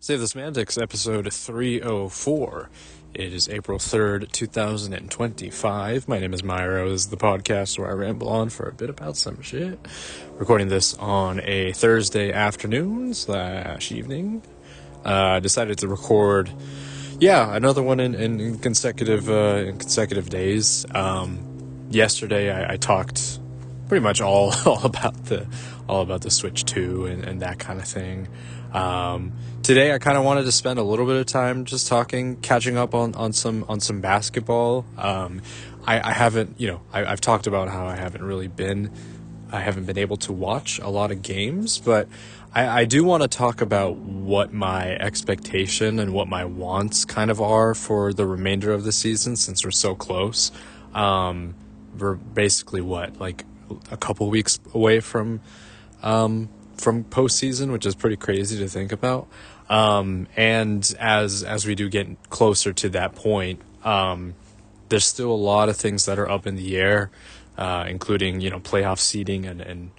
Save the Semantics, episode 304. It is April 3rd, 2025. My name is Myro. This is the podcast where I ramble on for a bit about some shit. Recording this on a Thursday afternoon / evening. Decided to record, another one in consecutive days. Yesterday I talked pretty much all about the Switch 2 and that kind of thing. Today I kind of wanted to spend a little bit of time just catching up on some basketball. I haven't, I've talked about how I haven't been able to watch a lot of games, but I do want to talk about what my expectation and what my wants kind of are for the remainder of the season, since we're so close. We're basically like a couple weeks away from postseason, which is pretty crazy to think about. And as we do get closer to that point, there's still a lot of things that are up in the air, including, playoff seeding and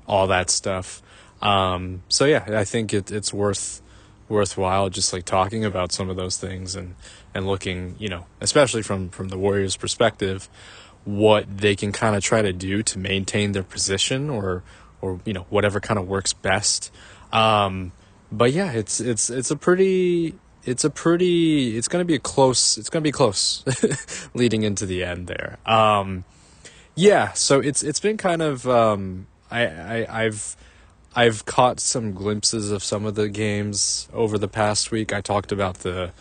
all that stuff. I think it's worthwhile just like talking about some of those things and looking, especially from the Warriors' perspective, what they can kind of try to do to maintain their position or whatever kind of works best. But yeah, it's going to be close leading into the end there. So it's been kind of, I've caught some glimpses of some of the games over the past week. I talked about the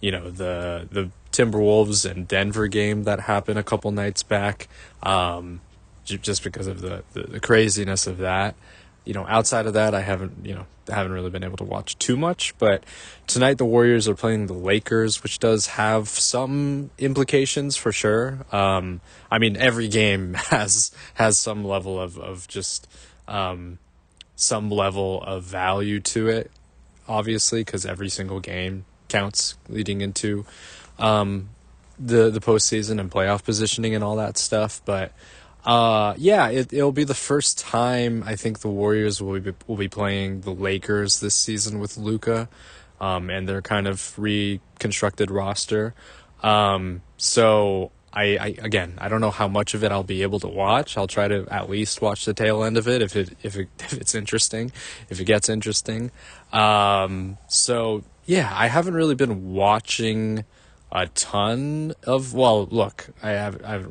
Timberwolves and Denver game that happened a couple nights back, just because of the craziness of that. Outside of that, I haven't really been able to watch too much, but tonight the Warriors are playing the Lakers, which does have some implications for sure. Every game has some level of just, some level of value to it, obviously, because every single game counts leading into, the postseason and playoff positioning and all that stuff. But it'll be the first time I think the Warriors will be playing the Lakers this season with Luka, and their kind of reconstructed roster. So I don't know how much of it I'll be able to watch. I'll try to at least watch the tail end of it if it's interesting, if it gets interesting. I haven't really been watching a ton of, I've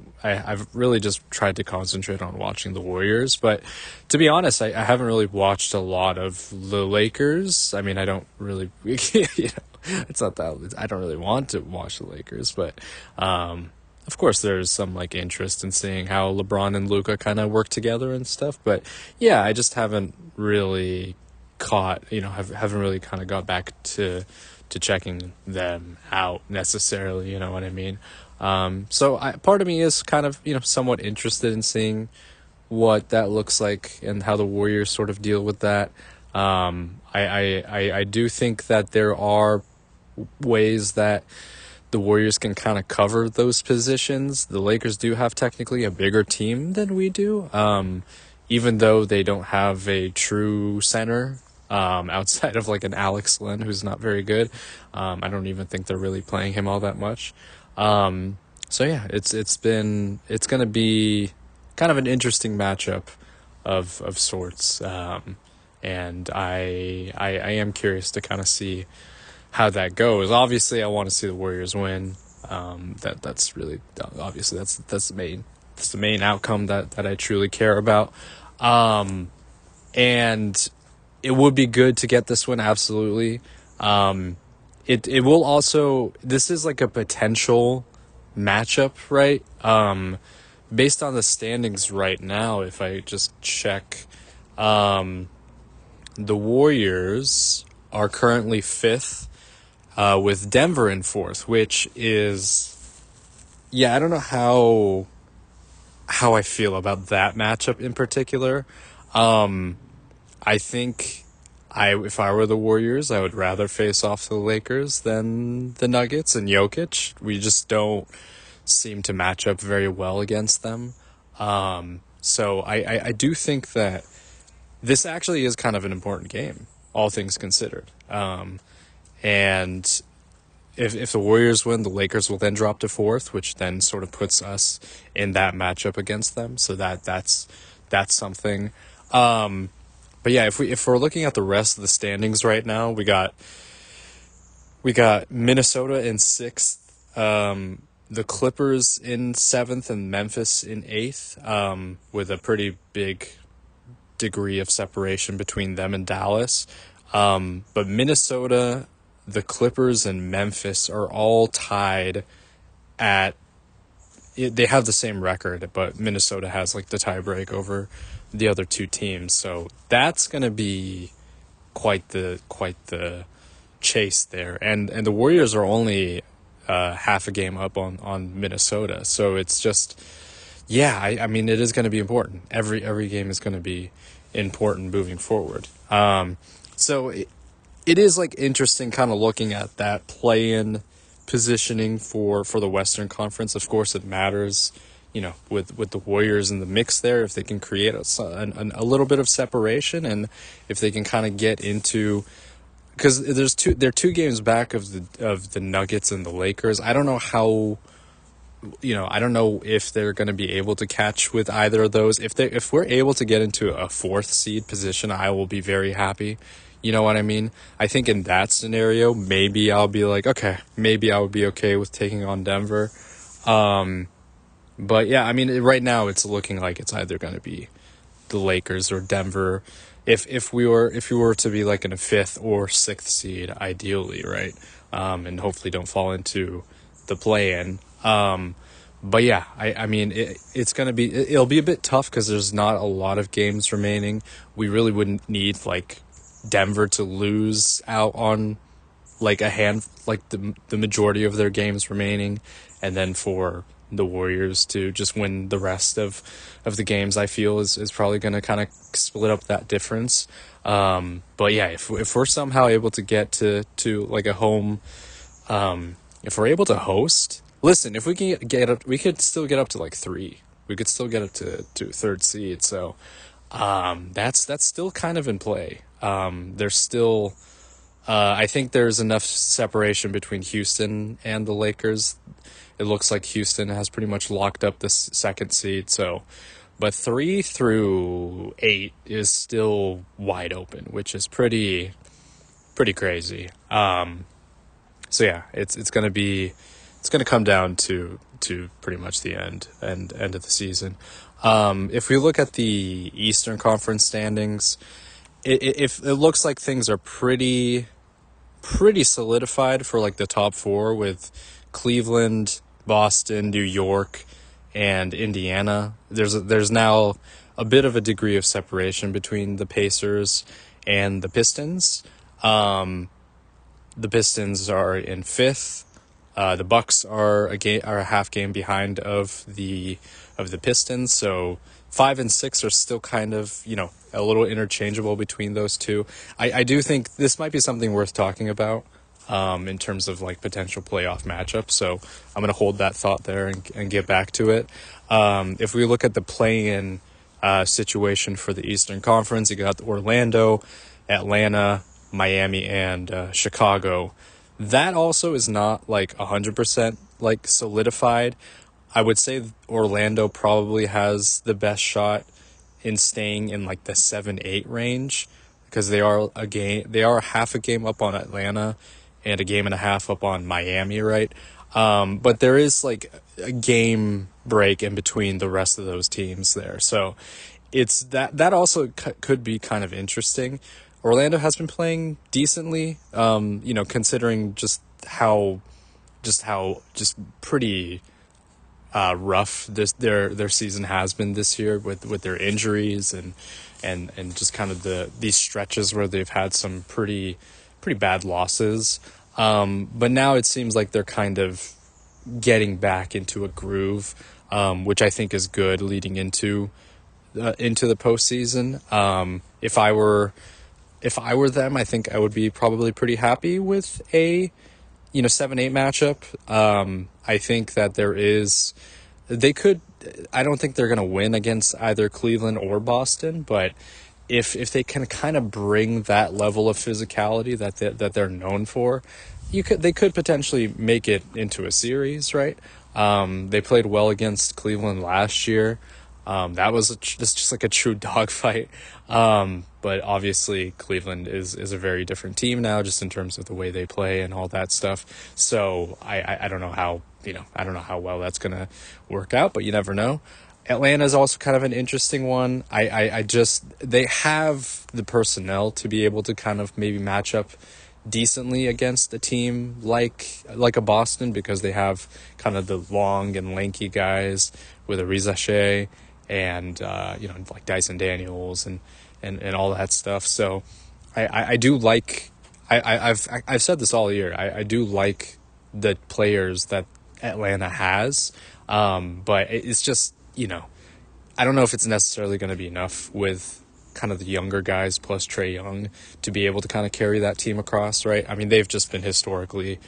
really just tried to concentrate on watching the Warriors, but to be honest, I haven't really watched a lot of the Lakers. I don't really, it's not that, I don't really want to watch the Lakers, but, of course there's some like interest in seeing how LeBron and Luka kind of work together and stuff, but yeah, I just haven't really haven't really kind of got back to checking them out necessarily, you know what I mean? Part of me is kind of, somewhat interested in seeing what that looks like and how the Warriors sort of deal with that. I do think that there are ways that the Warriors can kind of cover those positions. The Lakers do have technically a bigger team than we do, even though they don't have a true center. Outside of like an Alex Len, who's not very good. I don't even think they're really playing him all that much. It's going to be kind of an interesting matchup of sorts. And I am curious to kind of see how that goes. Obviously I want to see the Warriors win. That's really, obviously that's the main outcome that I truly care about. And it would be good to get this one, absolutely. It will also, this is like a potential matchup, right? Based on the standings right now, if I just check, the Warriors are currently 5th, with Denver in 4th, which is, I don't know how I feel about that matchup in particular. I think if I were the Warriors, I would rather face off the Lakers than the Nuggets and Jokic. We just don't seem to match up very well against them. So I do think that this actually is kind of an important game, all things considered. and if the Warriors win, the Lakers will then drop to fourth, which then sort of puts us in that matchup against them. So that's something. But yeah, if we're looking at the rest of the standings right now, we got Minnesota in sixth, the Clippers in seventh, and Memphis in eighth, with a pretty big degree of separation between them and Dallas. But Minnesota, the Clippers, and Memphis are all tied at. They have the same record, but Minnesota has like the tiebreak over the other two teams. So that's gonna be quite the chase there. And the Warriors are only half a game up on Minnesota. So it's just, yeah, I mean, it is going to be important. Every game is going to be important moving forward. So it is like interesting kind of looking at that play-in positioning for the Western Conference. Of course, it matters, with the Warriors in the mix there, if they can create a little bit of separation, and if they can kind of get into, because they're 2 games back of the Nuggets and the Lakers. I don't know how, I don't know if they're going to be able to catch with either of those. If we're able to get into a 4th seed position, I will be very happy. You know what I mean? I think in that scenario, maybe I'll be like, okay, maybe I would be okay with taking on Denver. But yeah, I mean, right now it's looking like it's either going to be the Lakers or Denver. If we were to be like in a 5th or 6th seed, ideally, right? And hopefully don't fall into the play-in. But yeah, I mean, it'll be a bit tough because there's not a lot of games remaining. We really wouldn't need like Denver to lose out on like the majority of their games remaining, and then for the Warriors to just win the rest of the games, I feel is probably going to kind of split up that difference. But yeah, if we're somehow able to get to like a home, if we're able to host, listen, if we can get up, we could still get up to like 3. We could still get up to 3rd seed. So that's still kind of in play. There's still, I think there's enough separation between Houston and the Lakers. It looks like Houston has pretty much locked up the 2nd seed. So, but 3 through 8 is still wide open, which is pretty crazy. So yeah, it's gonna come down to pretty much the end of the season. If we look at the Eastern Conference standings, it looks like things are pretty solidified for like the top 4 with Cleveland, Boston, New York, and Indiana. There's now a bit of a degree of separation between the Pacers and the Pistons. The Pistons are in 5th. The Bucks are a half game behind of the Pistons. So 5 and 6 are still kind of, a little interchangeable between those two. I do think this might be something worth talking about in terms of like potential playoff matchups. So I'm going to hold that thought there and get back to it. If we look at the play-in situation for the Eastern Conference, you got Orlando, Atlanta, Miami, and Chicago. That also is not like 100% like solidified. I would say Orlando probably has the best shot in staying in like the 7-8 range, because they are half a game up on Atlanta and a game and a half up on Miami, right? But there is like a game break in between the rest of those teams there. So it's that also could be kind of interesting. Orlando has been playing decently, considering just pretty rough their season has been this year with their injuries and just kind of these stretches where they've had some pretty bad losses. But now it seems like they're kind of getting back into a groove, which I think is good leading into the postseason. If I were them, I think I would be probably pretty happy with a 7-8 matchup. I think that I don't think they're going to win against either Cleveland or Boston, but if they can kind of bring that level of physicality that they're known for, they could potentially make it into a series, right? They played well against Cleveland last year. That was just like a true dogfight. But obviously Cleveland is a very different team now, just in terms of the way they play and all that stuff. So I don't know how, I don't know how well that's going to work out, but you never know. Atlanta is also kind of an interesting one. They have the personnel to be able to kind of maybe match up decently against a team like a Boston, because they have kind of the long and lanky guys with Ariza Shea and like Dyson Daniels and all that stuff. So I do like, I've said this all year. I do like the players that Atlanta has, but it's just, I don't know if it's necessarily going to be enough with kind of the younger guys plus Trae Young to be able to kind of carry that team across, right? I mean, they've just been historically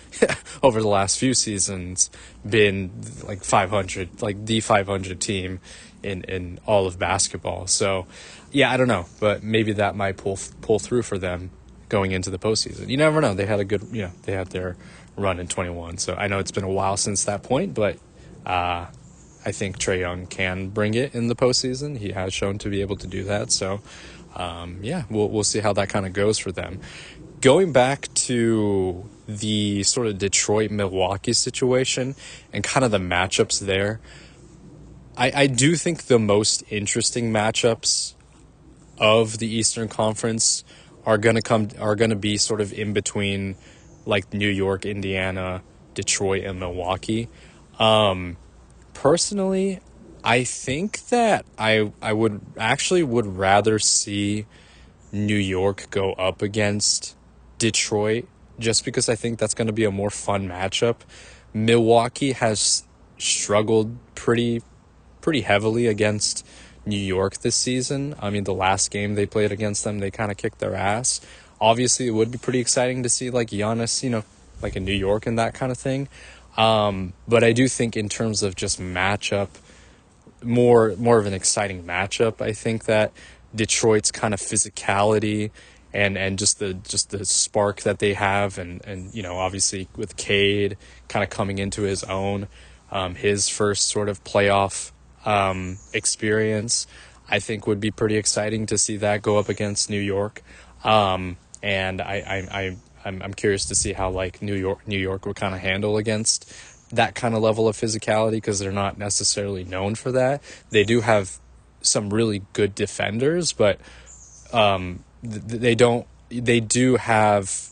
over the last few seasons been like 500, like the 500 team in all of basketball. So yeah, I don't know, but maybe that might pull through for them going into the postseason. You never know. They had a good, they had their run in 21. So I know it's been a while since that point, but I think Trae Young can bring it in the postseason. He has shown to be able to do that. So, we'll see how that kind of goes for them. Going back to the sort of Detroit-Milwaukee situation and kind of the matchups there, I do think the most interesting matchups of the Eastern Conference are gonna be sort of in between, like New York, Indiana, Detroit, and Milwaukee. Personally, I think that I would rather see New York go up against Detroit, just because I think that's going to be a more fun matchup. Milwaukee has struggled pretty heavily against New York this season. I mean, the last game they played against them, they kind of kicked their ass. Obviously, it would be pretty exciting to see like Giannis, like in New York and that kind of thing. But I do think in terms of just matchup, more of an exciting matchup, I think that Detroit's kind of physicality and just the spark that they have, and obviously with Cade kind of coming into his own, his first sort of playoff experience, I think would be pretty exciting to see that go up against New York. And I'm curious to see how like New York would kind of handle against that kind of level of physicality, because they're not necessarily known for that. They do have some really good defenders, but they do have,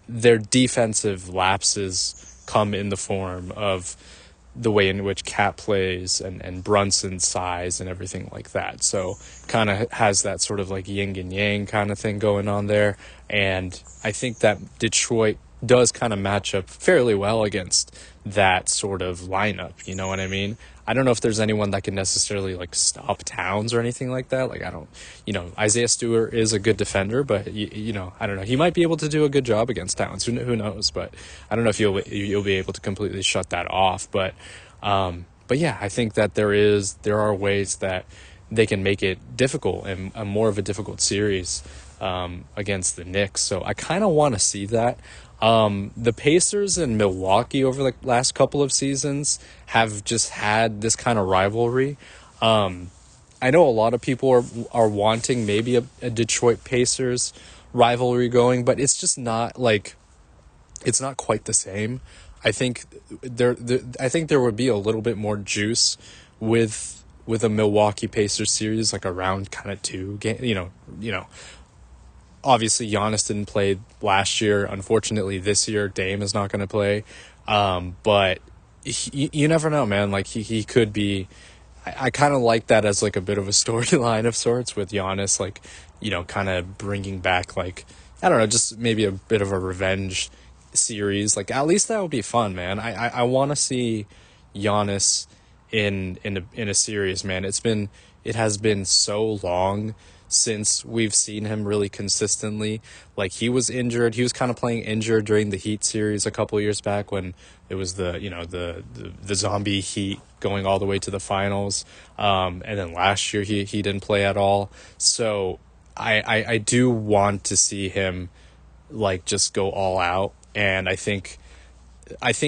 their defensive lapses come in the form of the way in which Cat plays and Brunson's size and everything like that. So kind of has that sort of like yin and yang kind of thing going on there. And I think that Detroit does kind of match up fairly well against that sort of lineup. You know what I mean? I don't know if there's anyone that can necessarily like stop Towns or anything like that. Like, I don't, Isaiah Stewart is a good defender, but I don't know. He might be able to do a good job against Towns. Who knows? But I don't know if you'll be able to completely shut that off. But yeah, I think that there are ways that they can make it difficult and a more of a difficult series against the Knicks. So I kind of want to see that. The Pacers and Milwaukee over the last couple of seasons have just had this kind of rivalry. I know a lot of people are wanting maybe a Detroit Pacers rivalry going, but it's just not like, it's not quite the same. I think there would be a little bit more juice with a Milwaukee Pacers series, like around kind of 2 game, Obviously, Giannis didn't play last year. Unfortunately, this year, Dame is not going to play. But you never know, man. Like, he could be... I kind of like that as, like, a bit of a storyline of sorts with Giannis, like, kind of bringing back, like, I don't know, just maybe a bit of a revenge series. Like, at least that would be fun, man. I want to see Giannis in a series, man. It has been so long since we've seen him really consistently. Like, he was injured. He was kind of playing injured during the Heat series a couple years back when it was the zombie Heat going all the way to the finals. And then last year he didn't play at all. So I do want to see him like just go all out, and I think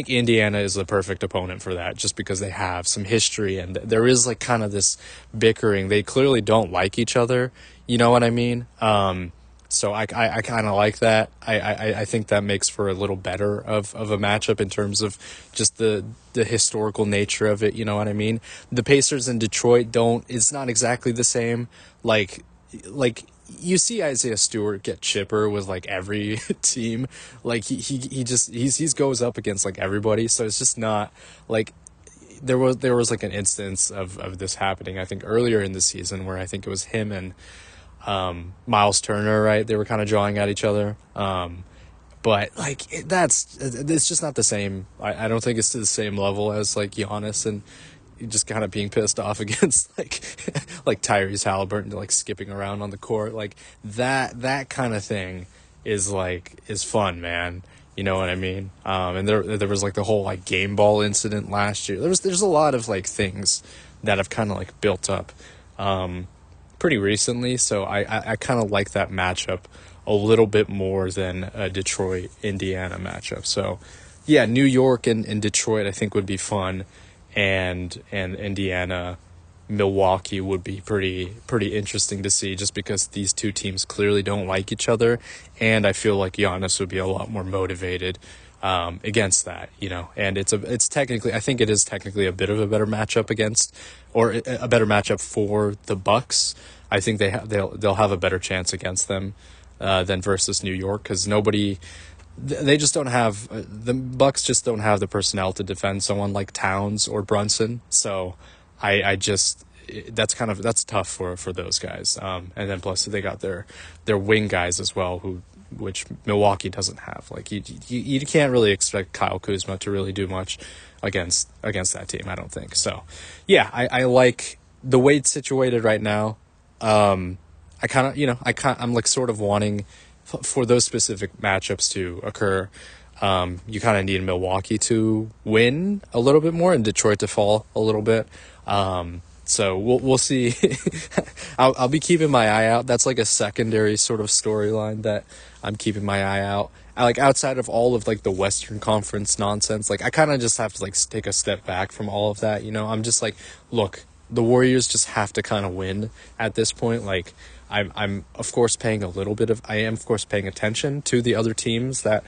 Indiana is the perfect opponent for that, just because they have some history and there is like kind of this bickering. They clearly don't like each other. You know what I mean? So I kind of like that. I think that makes for a little better of a matchup in terms of just the historical nature of it. You know what I mean? The Pacers in Detroit it's not exactly the same. Like you see Isaiah Stewart get chipper with like every team. Like he just he's goes up against like everybody. So it's just not like there was like an instance of this happening, I think earlier in the season, where I think it was him and Miles Turner, right? They were kind of drawing at each other. But like it's just not the same. I don't think it's to the same level as like Giannis and just kind of being pissed off against like Tyrese Halliburton, like skipping around on the court. Like that kind of thing is fun, man. You know what I mean? And there was like the whole like game ball incident last year. There's a lot of like things that have kind of like built up pretty recently. So I kind of like that matchup a little bit more than a Detroit Indiana matchup. So yeah, New York and Detroit I think would be fun, and Indiana Milwaukee would be pretty interesting to see, just because these two teams clearly don't like each other, and I feel like Giannis would be a lot more motivated against that, you know. And it's technically, I think it is technically a bit of a better matchup a better matchup for the Bucks. I think they'll have a better chance against them than versus New York, because they just don't have the Bucks just don't have the personnel to defend someone like Towns or Brunson. So that's tough for those guys. And then plus they got their wing guys as well, which Milwaukee doesn't have. Like you can't really expect Kyle Kuzma to really do much against that team, I don't think. So yeah, I like the way it's situated right now. I'm like sort of wanting for those specific matchups to occur. You kind of need Milwaukee to win a little bit more and Detroit to fall a little bit. So we'll see. I'll be keeping my eye out. That's like a secondary sort of storyline that I'm keeping my eye out. Like outside of all of like the Western Conference nonsense, like I kind of just have to like take a step back from all of that. You know, I'm just like, look, the Warriors just have to kind of win at this point. Like I'm of course paying attention to the other teams that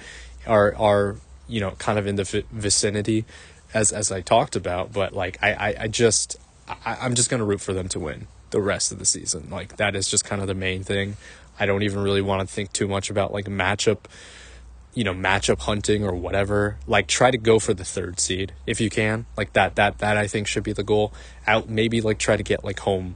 are you know kind of in the vicinity as I talked about, but like I'm just going to root for them to win the rest of the season. Like that is just kind of the main thing. I don't even really want to think too much about like matchup hunting or whatever. Like try to go for the third seed if you can. Like that I think should be the goal. Maybe like try to get like home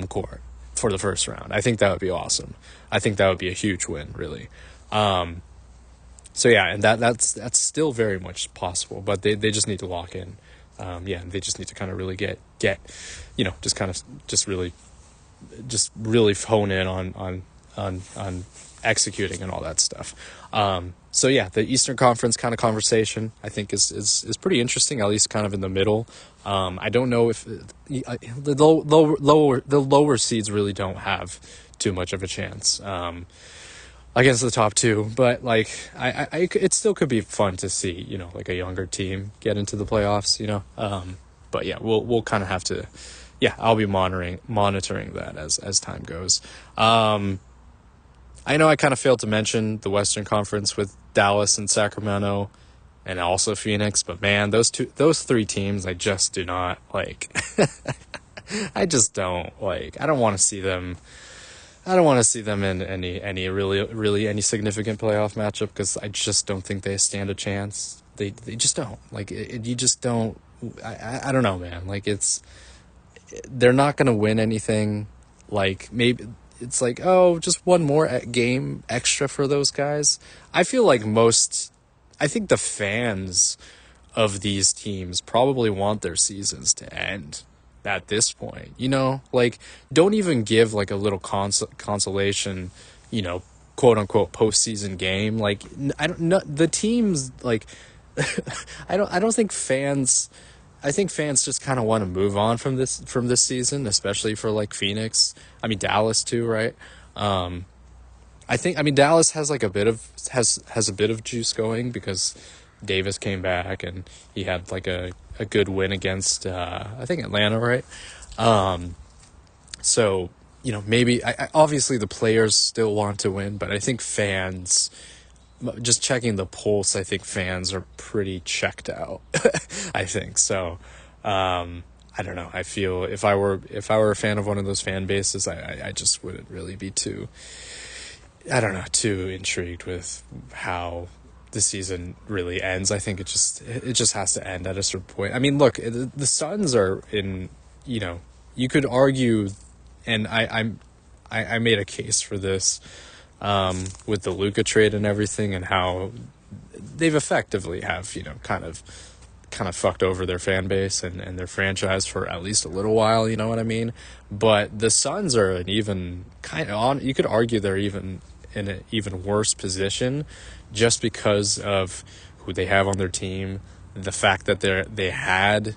court for the first round. I think that would be awesome. I think that would be a huge win, really. So yeah, and that's still very much possible, but they just need to lock in. They just need to kind of really get just really hone in on executing and all that stuff. So yeah, the Eastern Conference kind of conversation I think is pretty interesting, at least kind of in the middle. I don't know if the lower seeds really don't have too much of a chance against the top two, but like it still could be fun to see, you know, like a younger team get into the playoffs, you know. But yeah, we'll kind of have to, I'll be monitoring that as time goes. I know I kind of failed to mention the Western Conference with Dallas and Sacramento and also Phoenix, but man, those three teams I just do not like. I just don't like. I don't want to see them in any really any significant playoff matchup, because I just don't think they stand a chance. They just don't. Like you just don't. I don't know, man. Like they're not going to win anything. Like maybe it's like, oh, just one more game extra for those guys. I feel like I think the fans of these teams probably want their seasons to end. at this point, you know? Like, don't even give like a little consolation, you know, quote unquote postseason game. Like, I don't know the teams like I don't think fans. I think fans just kind of want to move on from this season, especially for like Phoenix. I mean Dallas too, right? Um, I mean Dallas has like a bit of has a bit of juice going because Davis came back and he had like a good win against I think Atlanta, right? Um, so you know maybe obviously the players still want to win, but I think fans just checking the pulse, I think fans are pretty checked out. I think so. I don't know. I feel if I were a fan of one of those fan bases, I just wouldn't really be too, I don't know, too intrigued with how the season really ends. I think it just has to end at a certain point. I mean, look, the Suns are in, you know, you could argue, and I made a case for this with the Luka trade and everything, and how they've effectively have, you know, kind of fucked over their fan base and their franchise for at least a little while, you know what I mean? But the Suns are an even kind of on, you could argue they're even in an even worse position just because of who they have on their team, the fact that they had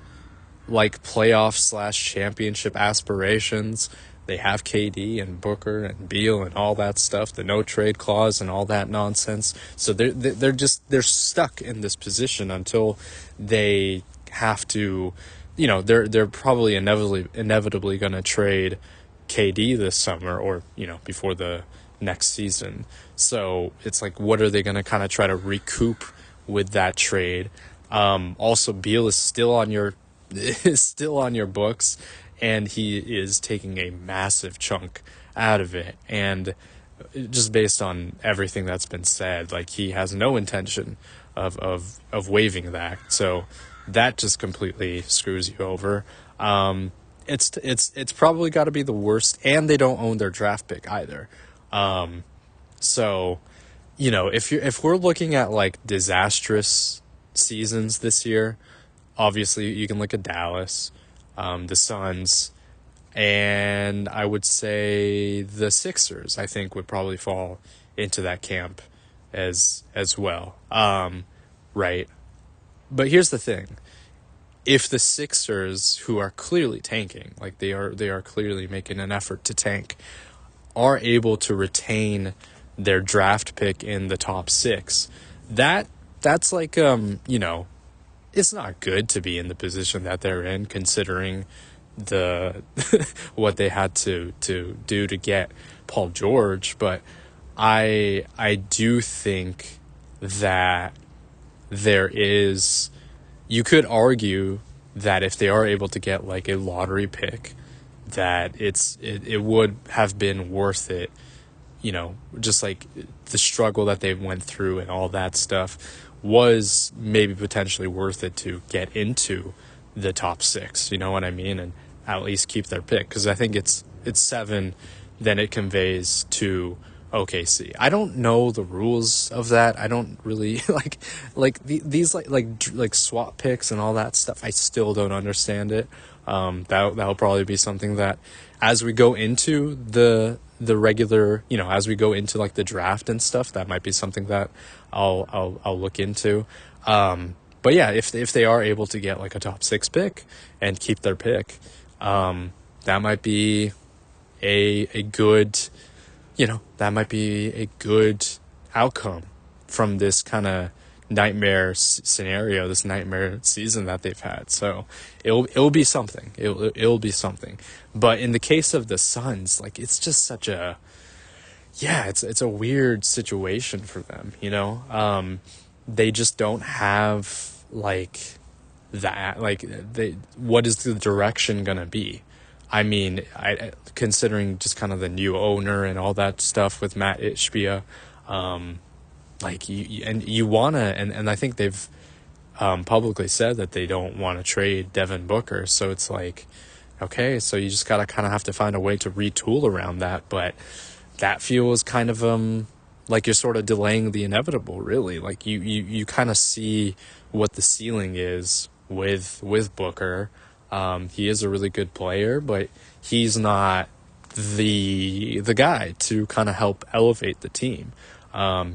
like playoff slash championship aspirations. They have KD and Booker and Beal and all that stuff, the no trade clause and all that nonsense. So they're stuck in this position until they have to, you know, they're probably inevitably going to trade KD this summer or, you know, before the next season. So it's like, what are they going to kind of try to recoup with that trade? Also, Beal is still on your is still on your books, and he is taking a massive chunk out of it. And just based on everything that's been said, like he has no intention of waiving that. So that just completely screws you over. It's probably got to be the worst, and they don't own their draft pick either. So, you know, if we're looking at like disastrous seasons this year, obviously you can look at Dallas, the Suns, and I would say the Sixers, I think, would probably fall into that camp as well. Right. But here's the thing. If the Sixers, who are clearly tanking, like they are clearly making an effort to tank, are able to retain their draft pick in the top 6, that's like you know, it's not good to be in the position that they're in, considering the what they had to do to get Paul George. But I do think that there is, you could argue that if they are able to get like a lottery pick, that it would have been worth it, you know, just like the struggle that they went through and all that stuff was maybe potentially worth it to get into the top 6, you know what I mean, and at least keep their pick, because I think it's 7, then it conveys to OKC. I don't know the rules of that. I don't really these like swap picks and all that stuff. I still don't understand it. That'll probably be something that as we go into the regular, you know, as we go into like the draft and stuff, that might be something that I'll look into. But yeah, if they are able to get like a top 6 pick and keep their pick, that might be a good, you know, that might be a good outcome from this kind of nightmare scenario, this nightmare season that they've had. So it'll be something. It'll be something. But in the case of the Suns, like it's just such a, yeah, it's a weird situation for them, you know. They just don't have like that, like what is the direction gonna be? I mean, considering just kind of the new owner and all that stuff with Matt Ishbia, like you wanna, and I think they've publicly said that they don't want to trade Devin Booker. So it's like, okay, so you just gotta kind of have to find a way to retool around that. But that feels kind of like you're sort of delaying the inevitable, really. Like you kind of see what the ceiling is with Booker. He is a really good player, but he's not the guy to kind of help elevate the team.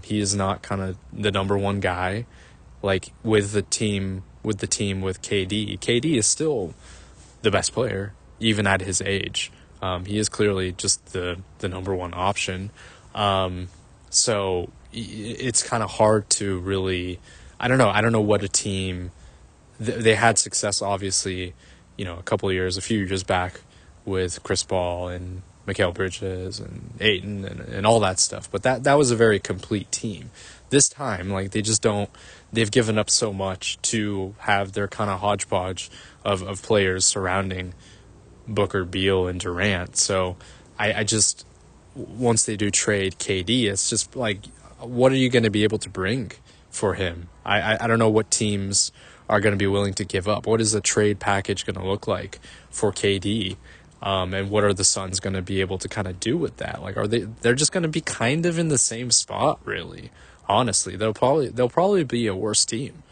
He is not kind of the number one guy, like with the team with KD. KD is still the best player, even at his age. He is clearly just the number one option. So it's kind of hard to really, I don't know. I don't know what a team, they had success, obviously, a few years back with Chris Paul and Mikal Bridges and Ayton and all that stuff. But that was a very complete team. This time, like, they've given up so much to have their kind of hodgepodge of players surrounding Booker, Beal, and Durant. So I just, once they do trade KD, it's just like, what are you going to be able to bring for him? I don't know what teams are going to be willing to give up. What is the trade package going to look like for KD? And what are the Suns going to be able to kind of do with that? Like, they're just going to be kind of in the same spot, really. Honestly, they'll probably be a worse team,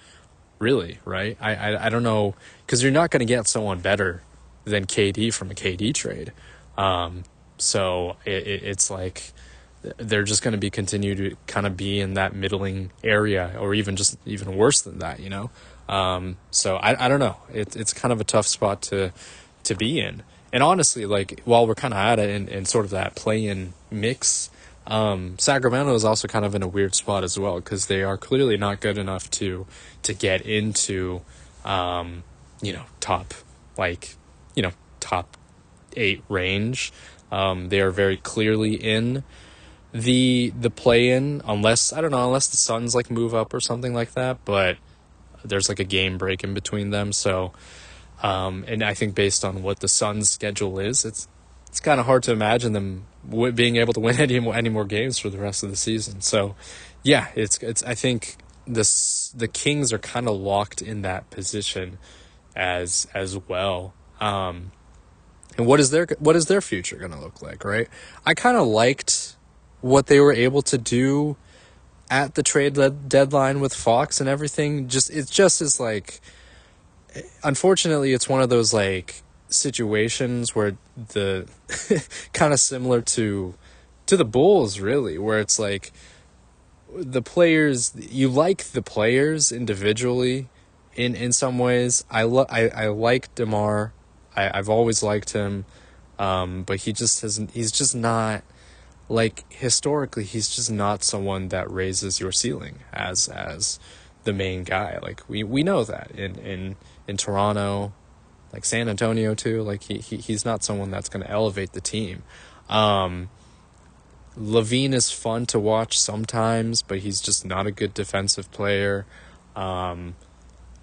really, right? I don't know, because you're not going to get someone better than KD from a KD trade. So it's like they're just going to be continue to kind of be in that middling area, or even worse than that, So I don't know. It's kind of a tough spot to be in. And honestly, like, while we're kind of at it in sort of that play-in mix, Sacramento is also kind of in a weird spot as well, because they are clearly not good enough to get into, top, top 8 range. They are very clearly in the play-in, unless the Suns like move up or something like that, but there's like a game break in between them. So, and I think based on what the Suns' schedule is, it's kind of hard to imagine them being able to win any more games for the rest of the season. So, yeah, it's I think the Kings are kind of locked in that position as well. And what is their future going to look like, right? I kind of liked what they were able to do at the trade deadline with Fox and everything. It just is like, unfortunately, it's one of those like situations where the kind of similar to the Bulls, really, where it's like the players, you like the players individually in some ways. I like DeMar. I've always liked him, but he's just not, like, historically, he's just not someone that raises your ceiling as the main guy. Like, we know that in Toronto, like San Antonio too. Like, he's not someone that's going to elevate the team. LaVine is fun to watch sometimes, but he's just not a good defensive player.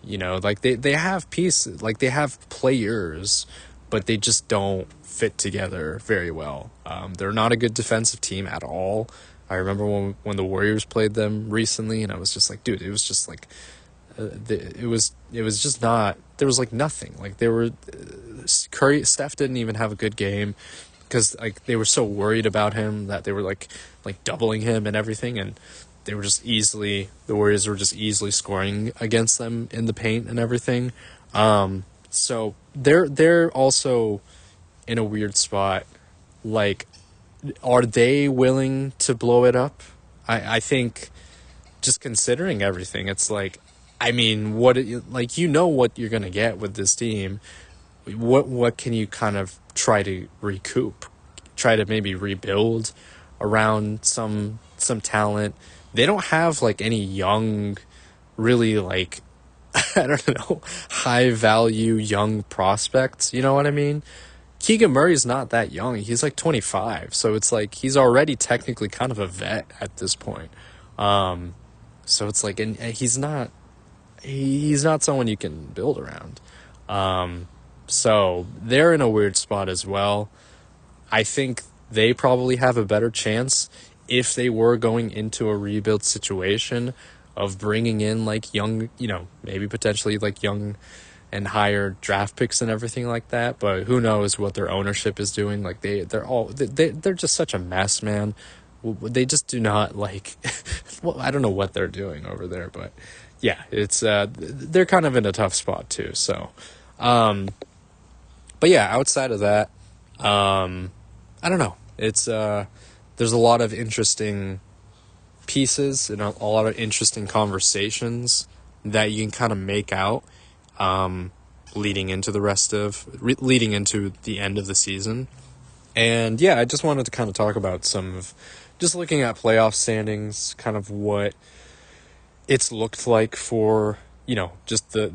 Like they have pieces, like they have players, but they just don't fit together very well. They're not a good defensive team at all. I remember when the Warriors played them recently, and I was just like, dude, it was just like, it was just not, there was like nothing. Like, Steph didn't even have a good game, because like they were so worried about him that they were like doubling him and everything, and the Warriors were just easily scoring against them in the paint and everything. So they're also in a weird spot. Like, are they willing to blow it up? I think, just considering everything, it's like, I mean, what you're gonna get with this team. What can you kind of try to recoup? Try to maybe rebuild around some talent. They don't have like any young, really, like, I don't know, high value young prospects. You know what I mean? Keegan Murray's not that young. He's like 25. So it's like he's already technically kind of a vet at this point. So it's like, and he's not someone you can build around. So they're in a weird spot as well. I think they probably have a better chance if they were going into a rebuild situation of bringing in like young, maybe potentially like young and higher draft picks and everything like that. But who knows what their ownership is doing? Like they're just such a mess, man. They just do not like, well, I don't know what they're doing over there, but yeah, it's they're kind of in a tough spot too. So, But yeah, outside of that, I don't know. It's there's a lot of interesting pieces and a lot of interesting conversations that you can kind of make out leading into leading into the end of the season. And yeah, I just wanted to kind of talk about some of just looking at playoff standings, kind of what it's looked like for, just the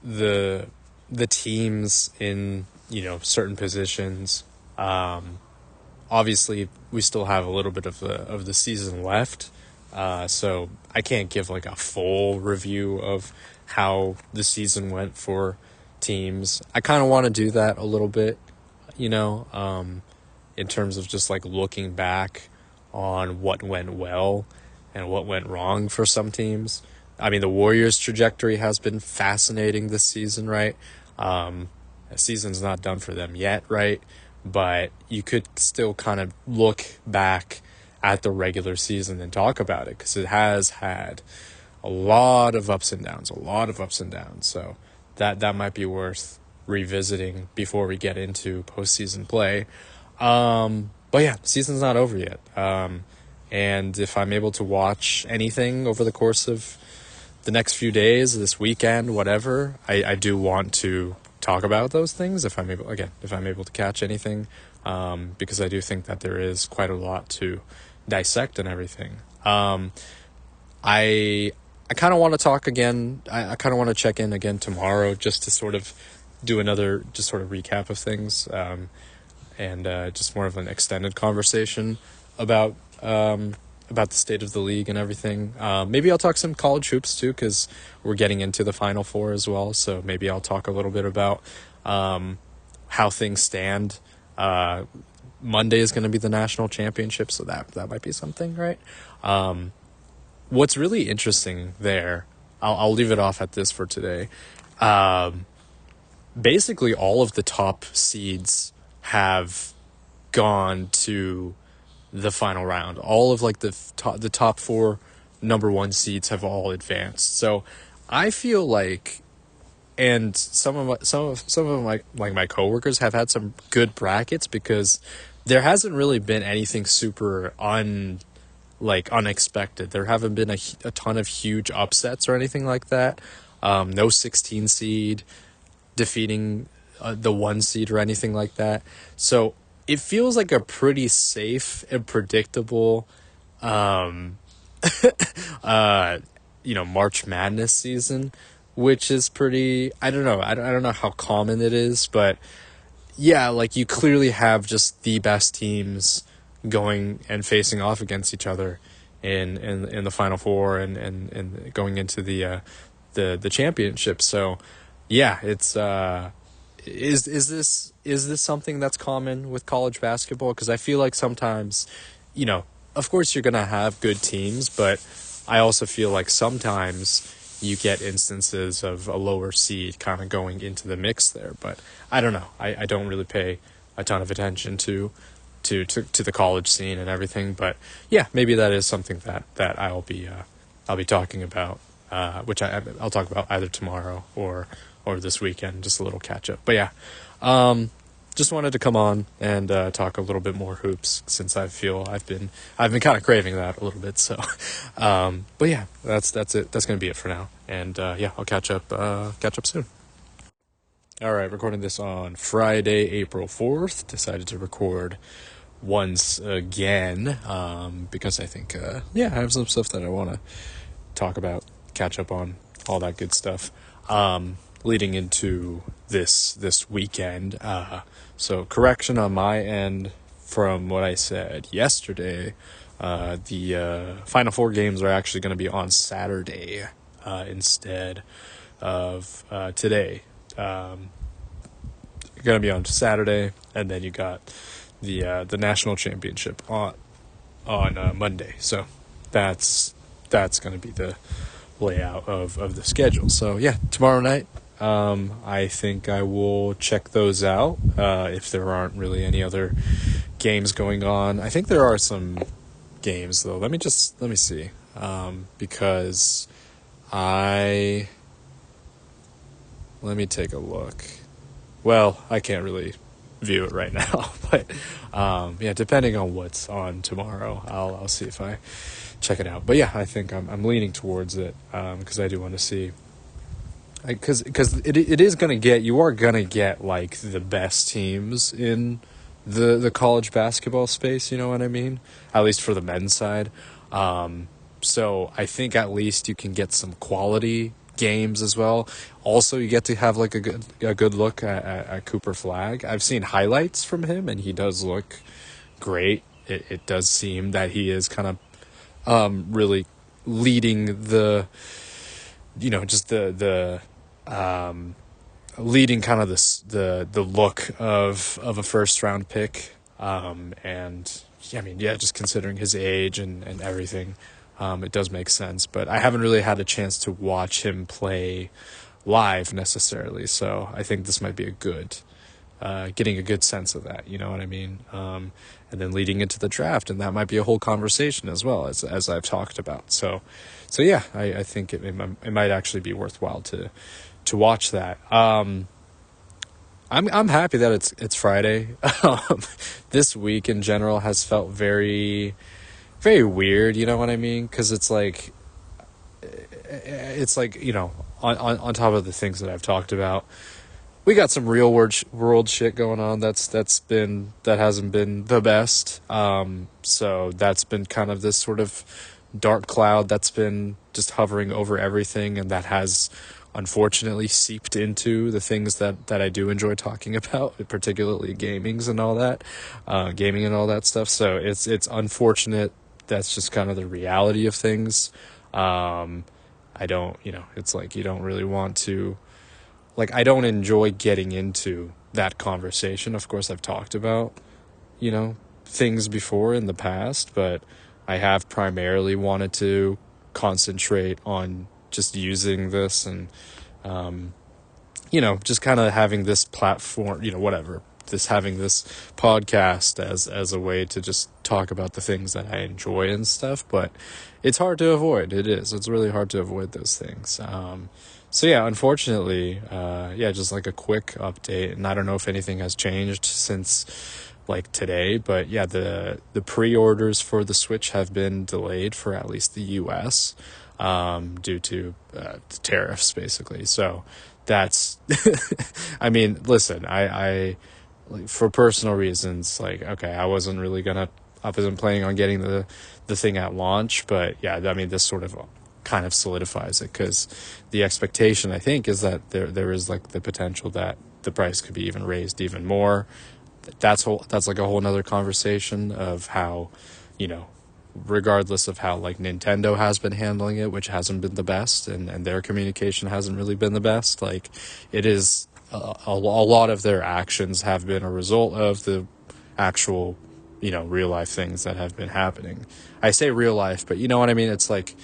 the teams in, certain positions. Obviously we still have a little bit of the season left. So I can't give like a full review of how the season went for teams. I kind of want to do that a little bit, in terms of just like looking back on what went well and what went wrong for some teams. I mean, the Warriors' trajectory has been fascinating this season, right? The season's not done for them yet, right? But you could still kind of look back at the regular season and talk about it because it has had a lot of ups and downs, So that might be worth revisiting before we get into postseason play. But yeah, the season's not over yet. And if I'm able to watch anything over the course of the next few days, this weekend, whatever, I do want to talk about those things if I'm able to catch anything, because I do think that there is quite a lot to dissect and everything. I kind of want to talk again. I kind of want to check in again tomorrow just to sort of do another just sort of recap of things, and just more of an extended conversation about the state of the league and everything. Maybe I'll talk some college hoops too, because we're getting into the Final Four as well. So maybe I'll talk a little bit about how things stand. Monday is going to be the national championship, so that might be something, right? What's really interesting there, I'll leave it off at this for today. Basically, all of the top seeds have gone to the final round. All of like the top four number one seeds have all advanced. So I feel like, and some of my coworkers have had some good brackets because there hasn't really been anything super unexpected. There haven't been a ton of huge upsets or anything like that. No 16 seed defeating the 1 seed or anything like that. So it feels like a pretty safe and predictable March Madness season, which is pretty, I don't know. I don't know how common it is, but yeah, like you clearly have just the best teams going and facing off against each other in the Final Four and going into the championship. So yeah, it's is this something that's common with college basketball? Because I feel like sometimes, of course you're gonna have good teams, but I also feel like sometimes you get instances of a lower seed kind of going into the mix there. But I don't know. I don't really pay a ton of attention to the college scene and everything. But yeah, maybe that is something that I'll be talking about, which I'll talk about either tomorrow or this weekend, just a little catch up. But yeah, just wanted to come on and talk a little bit more hoops since I feel I've been kind of craving that a little bit. So, but yeah, that's it. That's gonna be it for now. And yeah, I'll catch up soon. All right, recording this on Friday, April 4th. Decided to record once again because I think I have some stuff that I want to talk about, catch up on, all that good stuff. Leading into this weekend. So correction on my end from what I said yesterday. The Final Four games are actually going to be on Saturday instead of today. Going to be on Saturday, and then you got the national championship on Monday. So that's going to be the layout of the schedule. So yeah, tomorrow night. I think I will check those out if there aren't really any other games going on. I think there are some games though. Let me see, because let me take a look. well, I can't really view it right now, but yeah, depending on what's on tomorrow, I'll see if I check it out. But yeah, I think I'm leaning towards it because I do want to see, because it is gonna get, you are gonna get like the best teams in the college basketball space. You know what I mean? At least for the men's side. So I think at least you can get some quality games as well. Also, you get to have like a good look at Cooper Flagg. I've seen highlights from him, and he does look great. It does seem that he is kind of really leading the, just the leading kind of the look of a first round pick. And yeah, I mean, yeah, just considering his age and everything, it does make sense. But I haven't really had a chance to watch him play live necessarily, so I think this might be getting a good sense of that. You know what I mean? And then leading into the draft, and that might be a whole conversation as well, as I've talked about. So yeah, I think it might actually be worthwhile to watch that. I'm happy that it's Friday. This week in general has felt very, very weird. You know what I mean? Because it's like on top of the things that I've talked about, we got some real world shit going on. That hasn't been the best. So that's been kind of this sort of dark cloud that's been just hovering over everything, and that has unfortunately seeped into the things that I do enjoy talking about, particularly gaming and all that stuff. So it's unfortunate. That's just kind of the reality of things. I don't, it's like you don't really want to, like, I don't enjoy getting into that conversation. Of course, I've talked about, things before in the past, but I have primarily wanted to concentrate on just using this and, just kind of having this platform, having this podcast as a way to just talk about the things that I enjoy and stuff. But it's hard to avoid. It's really hard to avoid those things. So yeah, unfortunately, just like a quick update, and I don't know if anything has changed since like today, but yeah, the pre-orders for the Switch have been delayed for at least the US, due to tariffs, basically. So that's, I mean, listen, I like, for personal reasons, like, okay, I wasn't planning on getting the thing at launch, but yeah, I mean, this sort of kind of solidifies it, because the expectation, I think, is that there is like the potential that the price could be even raised even more. That's like a whole nother conversation of how, regardless of how like Nintendo has been handling it, which hasn't been the best, and their communication hasn't really been the best. Like, it is a lot of their actions have been a result of the actual, real life things that have been happening. I say real life, but you know what I mean? It's like,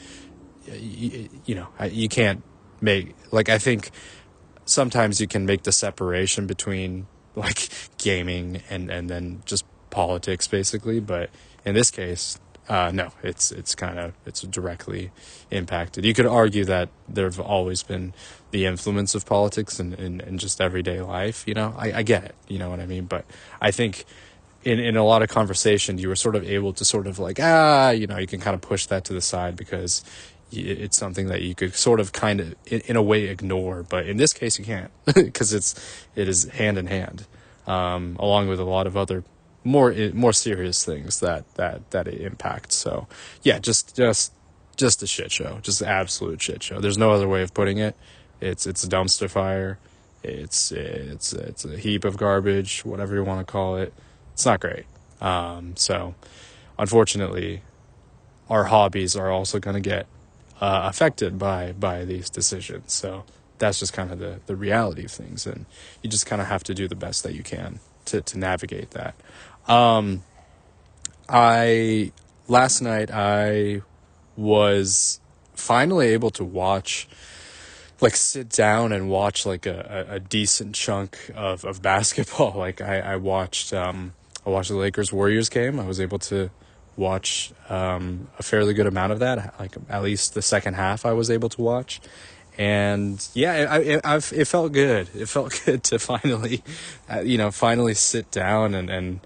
you can't make, like, I think sometimes you can make the separation between like gaming and then just politics, basically. But in this case, no, it's directly impacted. You could argue that there've always been the influence of politics in just everyday life. I get it. You know what I mean? But I think in a lot of conversation, you were sort of able to sort of like, you can kind of push that to the side because it's something that you could sort of kind of in a way ignore. But in this case, you can't, because it is hand in hand, along with a lot of other more serious things that it impacts. So yeah, just a shit show, just an absolute shit show. There's no other way of putting it. It's a dumpster fire. It's a heap of garbage, whatever you want to call it. It's not great. So unfortunately, our hobbies are also going to get affected by these decisions. So that's just kind of the reality of things, and you just kind of have to do the best that you can to navigate that. Last night I was finally able to sit down and watch like a decent chunk of basketball. Like I watched the Lakers Warriors game. I was able to watch a fairly good amount of that, like at least the second half I was able to watch. And yeah, it felt good. It felt good to finally, finally sit down and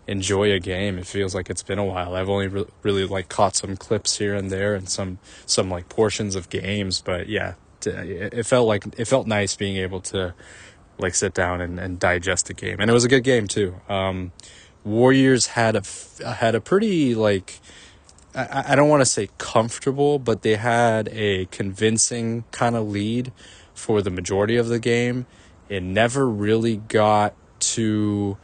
enjoy a game. It feels like it's been a while. I've only really like caught some clips here and there and some like portions of games, but yeah, it felt nice being able to like sit down and digest a game, and it was a good game too. Warriors had a pretty like, I don't want to say comfortable, but they had a convincing kind of lead for the majority of the game. It never really got to,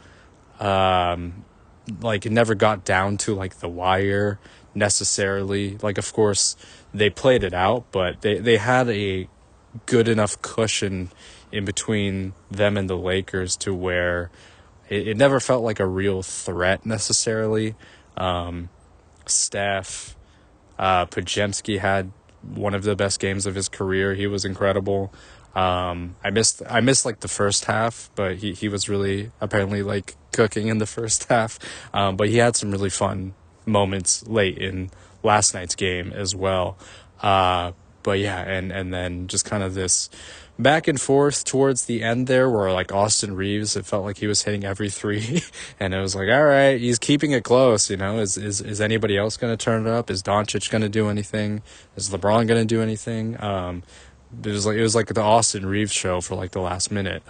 it never got down to like the wire necessarily. Like, of course, they played it out, but they had a good enough cushion in between them and the Lakers to where it never felt like a real threat necessarily. Steph, Podziemski had one of the best games of his career. He was incredible. I missed like the first half, but he was really apparently like cooking in the first half. But he had some really fun moments late in last night's game as well. But yeah, and then just kind of this back and forth towards the end there where like Austin Reeves, it felt like he was hitting every three and it was like, all right, he's keeping it close, is anybody else going to turn it up? Is Doncic going to do anything? Is LeBron going to do anything? It was like the Austin Reeves show for like the last minute.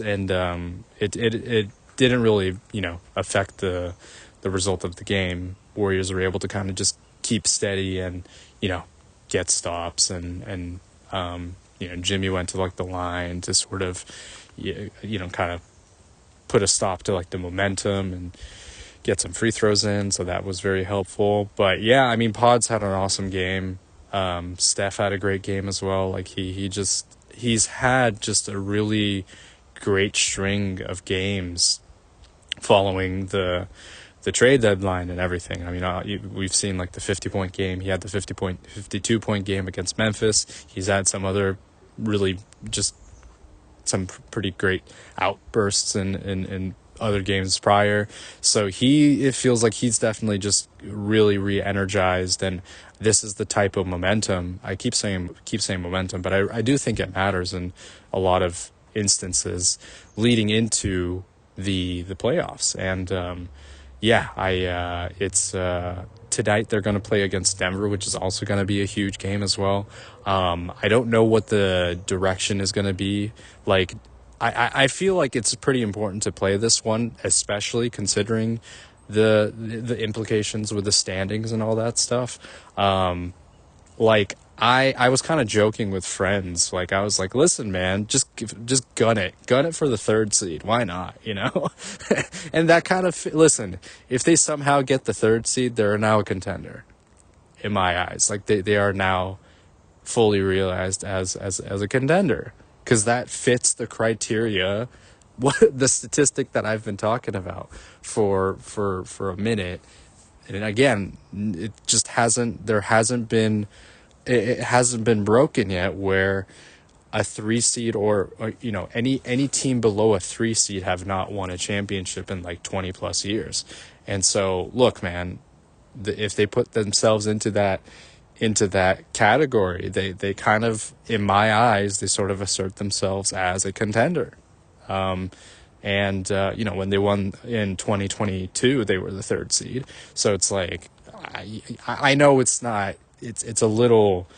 And it didn't really, affect the result of the game. Warriors were able to kind of just keep steady and, get stops and Jimmy went to like the line to sort of, kind of put a stop to like the momentum and get some free throws in. So that was very helpful. But yeah, I mean, Pods had an awesome game. Steph had a great game as well. Like he's had just a really great string of games following the trade deadline and everything. I mean, we've seen like the 50-point game. He had the 52-point game against Memphis. He's had some other really just some pretty great outbursts in other games prior. So it feels like he's definitely just really re-energized, and this is the type of momentum. I keep saying momentum, but I do think it matters in a lot of instances leading into the playoffs. And it's tonight they're going to play against Denver, which is also going to be a huge game as well. I don't know what the direction is going to be. Like, I feel like it's pretty important to play this one, especially considering the implications with the standings and all that stuff. I was kind of joking with friends. Like, I was like, listen, man, just gun it for the third seed. Why not? And that kind of, listen, if they somehow get the third seed, they're now a contender in my eyes. Like they are now fully realized as a contender, because that fits the criteria, the statistic that I've been talking about for a minute. And again, it hasn't been broken yet where a 3 seed or any team below a 3 seed have not won a championship in like 20 plus years. And so look, man, if they put themselves into that category, they kind of, in my eyes, they sort of assert themselves as a contender. When they won in 2022, they were the 3rd seed. So it's like, I know it's not, it's a little,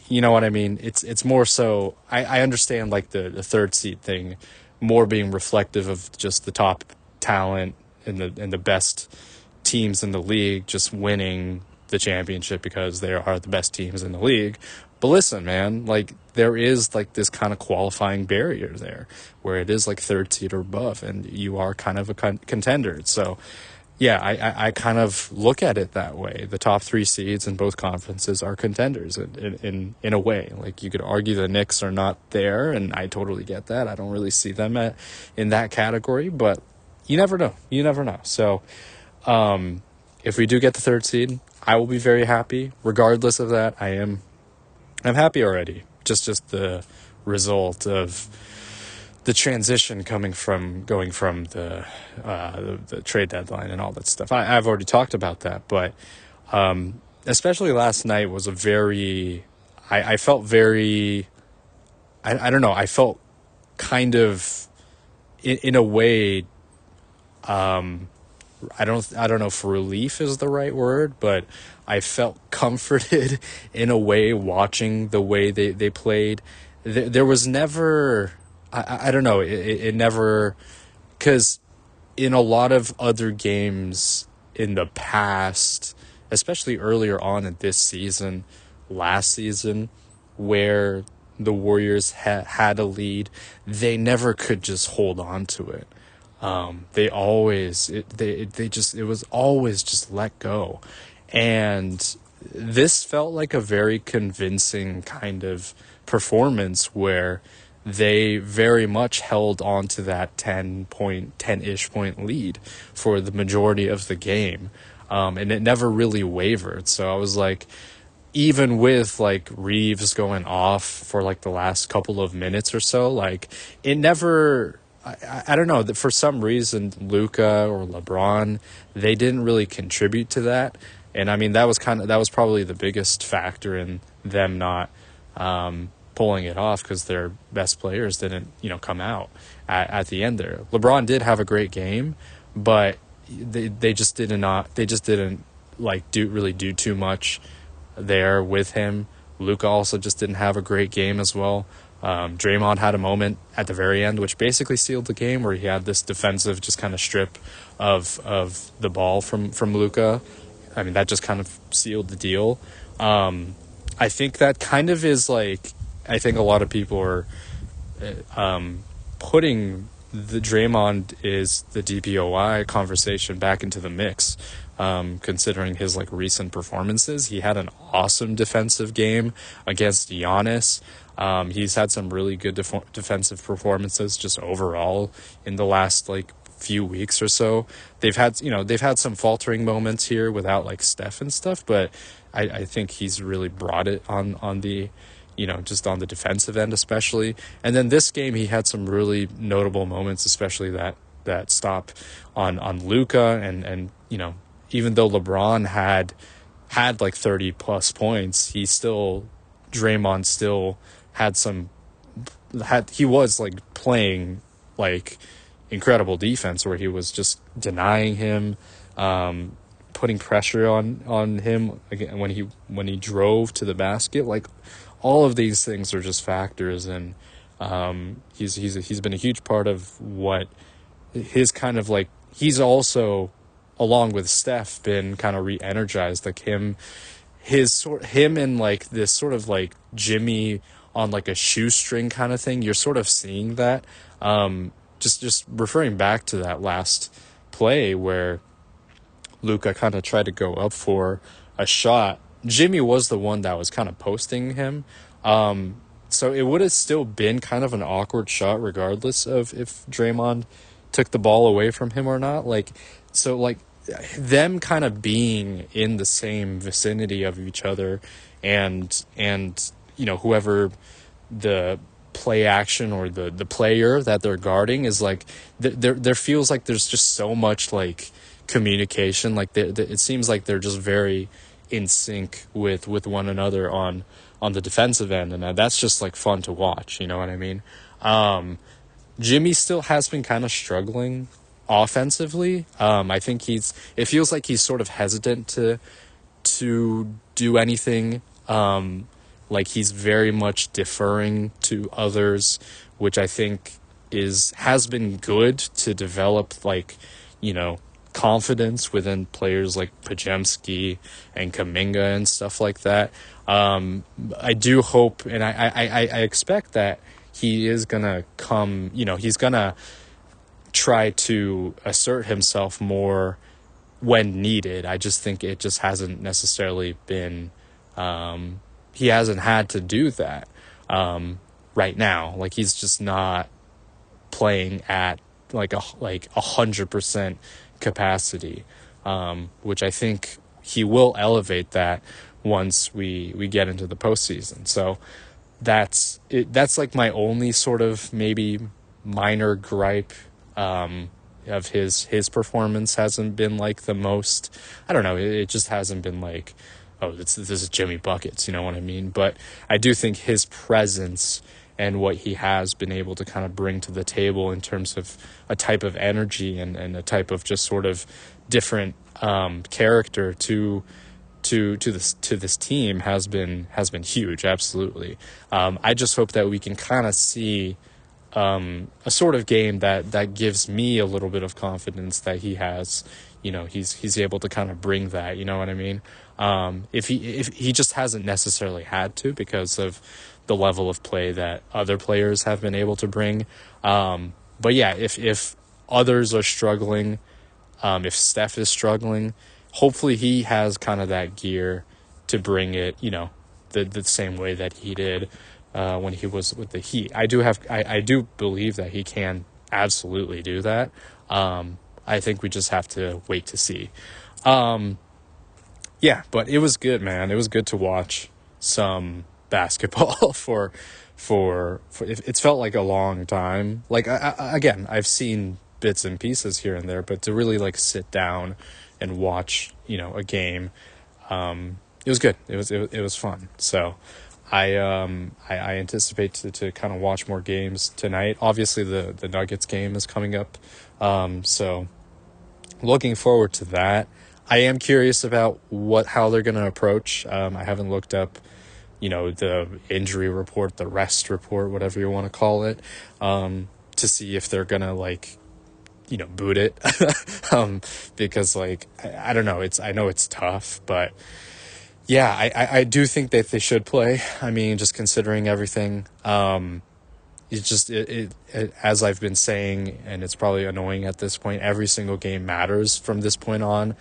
you know what I mean? It's more so, I understand like the 3rd seed thing more being reflective of just the top talent and the best teams in the league just winning the championship because they are the best teams in the league. But listen, man, like there is like this kind of qualifying barrier there where it is like 3rd seed or above and you are kind of a contender. So yeah, I kind of look at it that way. The top 3 seeds in both conferences are contenders in a way. Like you could argue the Knicks are not there, and I totally get that. I don't really see them in that category, but you never know. So if we do get the 3rd seed, I will be very happy. Regardless of that, I'm happy already. Just the result of the transition going from the trade deadline and all that stuff. I've already talked about that, but especially last night was a very I felt very, I don't know, I felt kind of in a way, I don't know if relief is the right word, but I felt comforted in a way watching the way they played. There was never, I don't know, it never, because in a lot of other games in the past, especially earlier on in this season, last season, where the Warriors had a lead, they never could just hold on to it. They always they just it was always just let go, and this felt like a very convincing kind of performance where they very much held on to that 10-ish point lead for the majority of the game, and it never really wavered. So I was like, even with like Reeves going off for like the last couple of minutes or so, like it never. I don't know that for some reason Luka or LeBron, they didn't really contribute to that, and I mean that was probably the biggest factor in them not pulling it off, because their best players didn't come out at the end there. LeBron did have a great game, but they just didn't like do too much there with him. Luka also just didn't have a great game as well. Draymond had a moment at the very end which basically sealed the game, where he had this defensive just kind of strip of the ball from Luka. I mean, that just kind of sealed the deal. I think that kind of is like, I think a lot of people are putting the Draymond is the DPOY conversation back into the mix, considering his like recent performances. He had an awesome defensive game against Giannis. He's had some really good defensive performances just overall in the last like few weeks or so. They've had some faltering moments here without like Steph and stuff, but I think he's really brought it on the just on the defensive end especially. And then this game he had some really notable moments, especially that stop on Luka, and even though LeBron had like 30 plus points, Draymond still he was like playing like incredible defense, where he was just denying him, putting pressure on him again when he drove to the basket. Like all of these things are just factors, and he's been a huge part of what his kind of like, he's also, along with Steph, been kind of re-energized, like him and like this sort of like Jimmy on like a shoestring kind of thing. You're sort of seeing that, just referring back to that last play where Luka kind of tried to go up for a shot. Jimmy was the one that was kind of posting him. So it would have still been kind of an awkward shot regardless of if Draymond took the ball away from him or not. Like, so like them kind of being in the same vicinity of each other, and whoever the play action or the player that they're guarding is like, there feels like there's just so much like communication. Like it seems like they're just very in sync with one another on the defensive end, and that's just like fun to watch, you know what I mean? Jimmy still has been kind of struggling offensively. I think it feels like he's sort of hesitant to do anything. Like he's very much deferring to others, which I think has been good to develop like, confidence within players like Podziemski and Kuminga and stuff like that. I do hope, and I expect that he is gonna come, he's gonna try to assert himself more when needed. I just think it just hasn't necessarily been, he hasn't had to do that right now. Like he's just not playing at like 100% capacity, which I think he will elevate that once we get into the postseason. So that's it. That's like my only sort of maybe minor gripe of his performance. Hasn't been like the most, I don't know, it just hasn't been like oh, this is Jimmy Buckets, you know what I mean? But I do think his presence and what he has been able to kind of bring to the table in terms of a type of energy and a type of just sort of different character to this team has been huge. Absolutely. I just hope that we can kind of see a sort of game that gives me a little bit of confidence that he has, he's able to kind of bring that, you know what I mean? If he just hasn't necessarily had to because of the level of play that other players have been able to bring. But yeah, if others are struggling, if Steph is struggling, hopefully he has kind of that gear to bring it, the same way that he did when he was with the Heat. I do believe that he can absolutely do that. I think we just have to wait to see. Yeah, but it was good, man. It was good to watch some basketball for it's felt like a long time. Like again, I've seen bits and pieces here and there, but to really like sit down and watch, a game, it was good. It was fun. So I anticipate to kind of watch more games tonight. Obviously the Nuggets game is coming up. So looking forward to that. I am curious about how they're going to approach. I haven't looked up, the injury report, the rest report, whatever you want to call it, to see if they're going to boot it. Because I don't know, I know it's tough, but yeah, I do think that they should play. I mean, just considering everything, it's just, as I've been saying, and it's probably annoying at this point, every single game matters from this point on.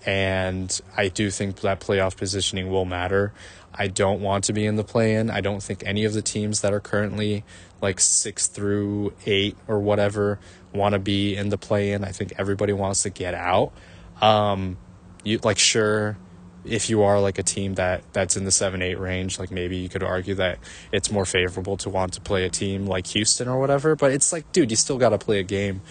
And I do think that playoff positioning will matter. I don't want to be in the play-in. I don't think any of the teams that are currently 6 through 8 or whatever want to be in the play-in. I think everybody wants to get out. Sure, if you are a team that's in the 7-8 range, maybe you could argue that it's more favorable to want to play a team like Houston or whatever. But it's dude, you still got to play a game,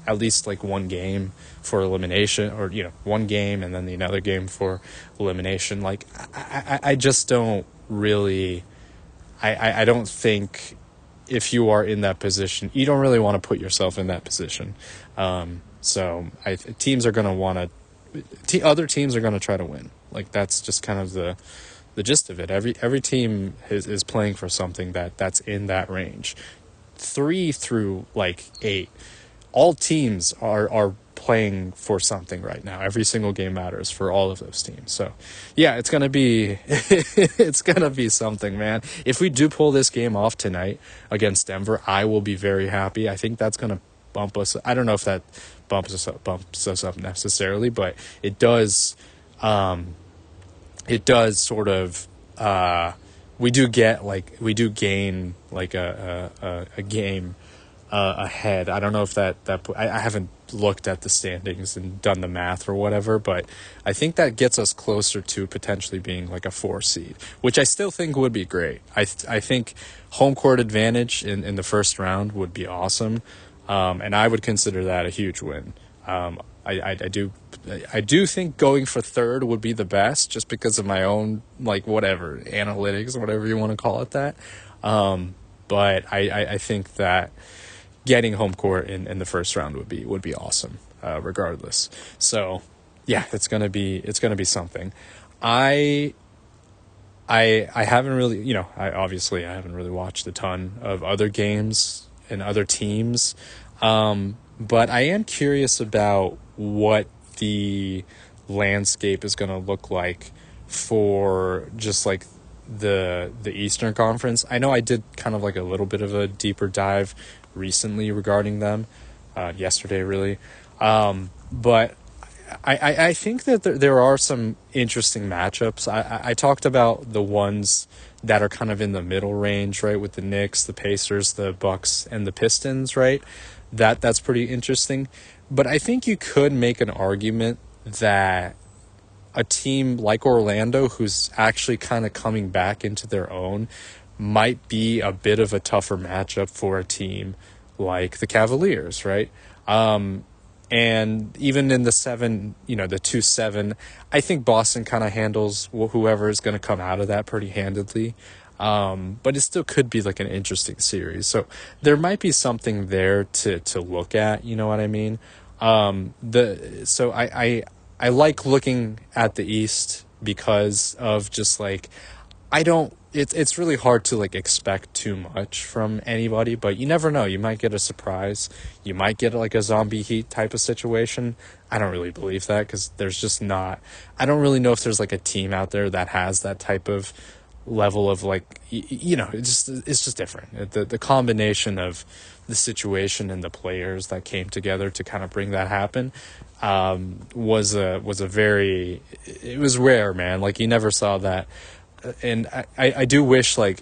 at least one game for elimination, or one game and then another game for elimination. I just don't really, I don't think if you are in that position, you don't really want to put yourself in that position. So teams are going to want to, other teams are going to try to win. That's just kind of the gist of it. Every team is playing for something that's in that range. 3 through 8. All teams are playing for something right now. Every single game matters for all of those teams. So, yeah, it's gonna be something, man. If we do pull this game off tonight against Denver, I will be very happy. I think that's gonna bump us. I don't know if that bumps us up necessarily, but it does. It does sort of. We do gain a game ahead. I don't know if that I haven't looked at the standings and done the math or whatever, but I think that gets us closer to potentially being a 4 seed, which I still think would be great. I think home court advantage in the first round would be awesome, and I would consider that a huge win. I do think going for third would be the best, just because of my own whatever analytics, whatever you want to call it that. But I think that getting home court in the first round would be awesome, regardless. So yeah, it's gonna be something. I haven't really, I haven't really watched a ton of other games and other teams, but I am curious about what the landscape is going to look like for just the Eastern Conference. I know I did kind of a little bit of a deeper dive recently regarding them, yesterday really, but I think that there are some interesting matchups. I talked about the ones that are kind of in the middle range, right, with the Knicks, the Pacers, the Bucks, and the Pistons, right? That's pretty interesting. But I think you could make an argument that a team like Orlando, who's actually kind of coming back into their own, might be a bit of a tougher matchup for a team like the Cavaliers, right? And even in the 7, the 2-7, I think Boston kind of handles whoever is going to come out of that pretty handedly. But it still could be like an interesting series. So there might be something there to look at, you know what I mean? I like looking at the East because of just like, I don't it's really hard to like expect too much from anybody, but you never know. You might get a surprise. You might get like a zombie heat type of situation. I don't really believe that because there's just not. I don't really know if there's like a team out there that has that type of level of like it's just different. The combination of the situation and the players that came together to kind of bring that happen was a very, it was rare, man. Like you never saw that. And I do wish like